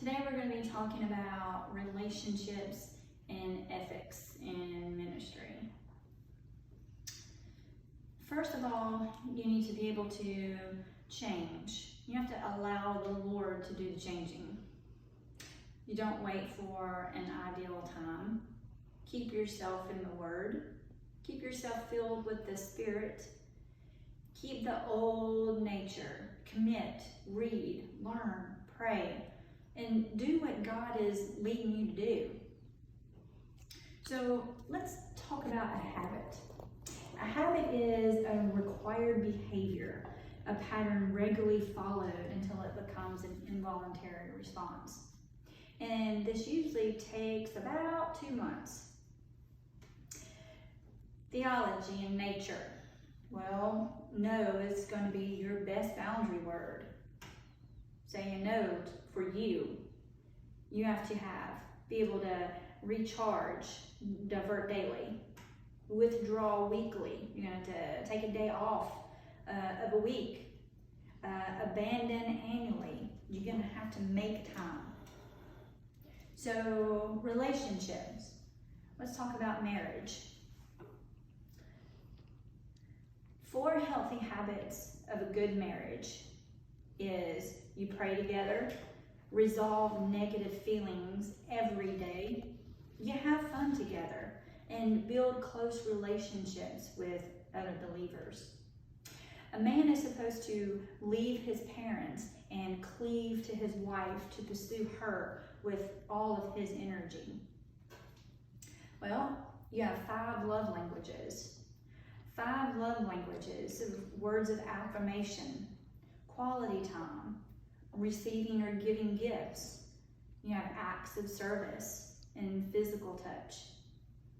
Today we're going to be talking about relationships and ethics in ministry. First of all, you need to be able to change. You have to allow the Lord to do the changing. You don't wait for an ideal time. Keep yourself in the Word. Keep yourself filled with the Spirit. Keep the old nature. Commit, read, learn, pray, and do what God is leading you to do. So let's talk about a habit. A habit is a required behavior, a pattern regularly followed until it becomes an involuntary response. And this usually takes about 2 months. Theology and nature. Well, no is going to be your best boundary word. Saying no for you. You have to be able to recharge, divert daily, withdraw weekly. You're going to have to take a day off of a week, abandon annually. You're going to have to make time. So, relationships. Let's talk about marriage. 4 healthy habits of a good marriage is you pray together, resolve negative feelings every day, you have fun together, and build close relationships with other believers. A man is supposed to leave his parents and cleave to his wife to pursue her with all of his energy. Well, you have 5 love languages. 5 love languages of words of affirmation, quality time, receiving or giving gifts. You have acts of service and physical touch.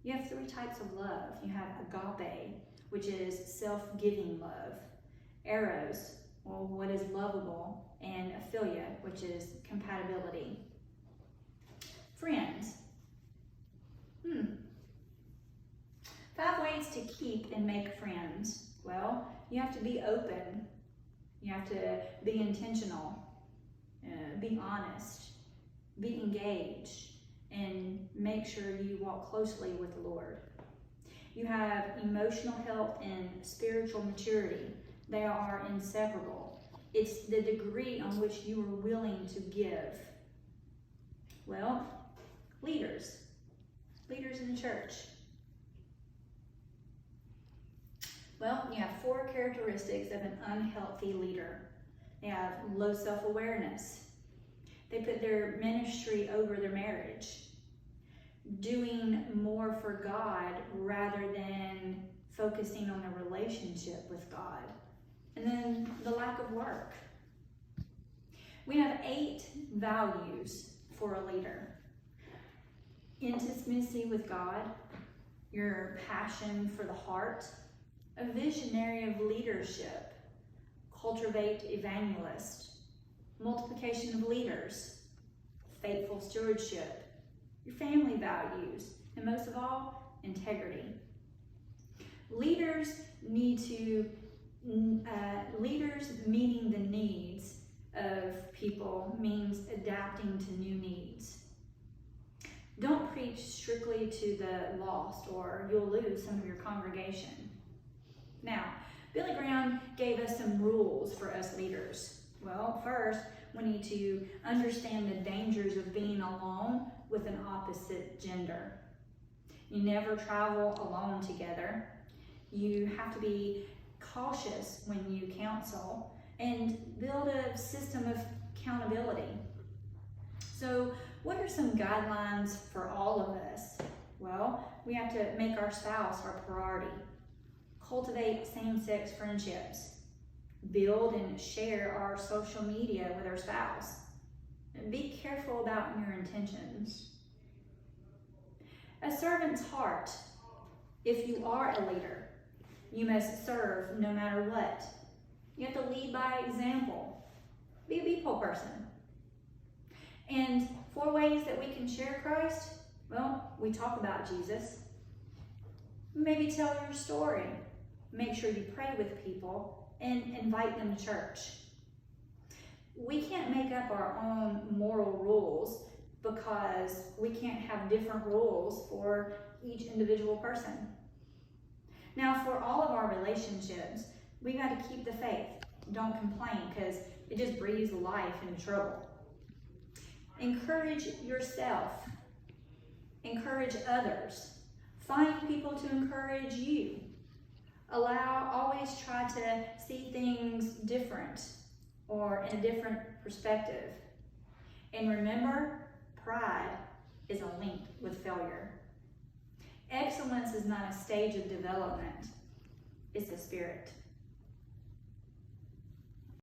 You have 3 types of love. You have agape, which is self-giving love. Eros, well, what is lovable, and philia, which is compatibility. Friends. 5 ways to keep and make friends. Well, you have to be open. You have to be intentional, be honest, be engaged, and make sure you walk closely with the Lord. You have emotional health and spiritual maturity. They are inseparable. It's the degree on which you are willing to give. Well, leaders in the church. Well, you have 4 characteristics of an unhealthy leader. They have low self-awareness. They put their ministry over their marriage. Doing more for God rather than focusing on a relationship with God. And then the lack of work. We have 8 values for a leader. Intimacy with God, your passion for the heart, a visionary of leadership, cultivate evangelist, multiplication of leaders, faithful stewardship, your family values, and most of all, integrity. Leaders meeting the needs of people means adapting to new needs. Don't preach strictly to the lost or you'll lose some of your congregation. Now, Billy Graham gave us some rules for us leaders. Well, first, we need to understand the dangers of being alone with an opposite gender. You never travel alone together. You have to be cautious when you counsel and build a system of accountability. So, what are some guidelines for all of us? Well, we have to make our spouse our priority. Cultivate same-sex friendships. Build and share our social media with our spouse. And be careful about your intentions. A servant's heart. If you are a leader, you must serve no matter what. You have to lead by example. Be a people person. And 4 ways that we can share Christ. Well, we talk about Jesus. Maybe tell your story. Make sure you pray with people and invite them to church. We can't make make up our own moral rules because we can't have different rules for each individual person. Now, for all of our relationships, we got to keep the faith. Don't complain, because it just breathes life into trouble. Encourage yourself. Encourage others. Find people to encourage you. Always try to see things different or in a different perspective. And remember, pride is a link with failure. Excellence is not a stage of development, it's a spirit.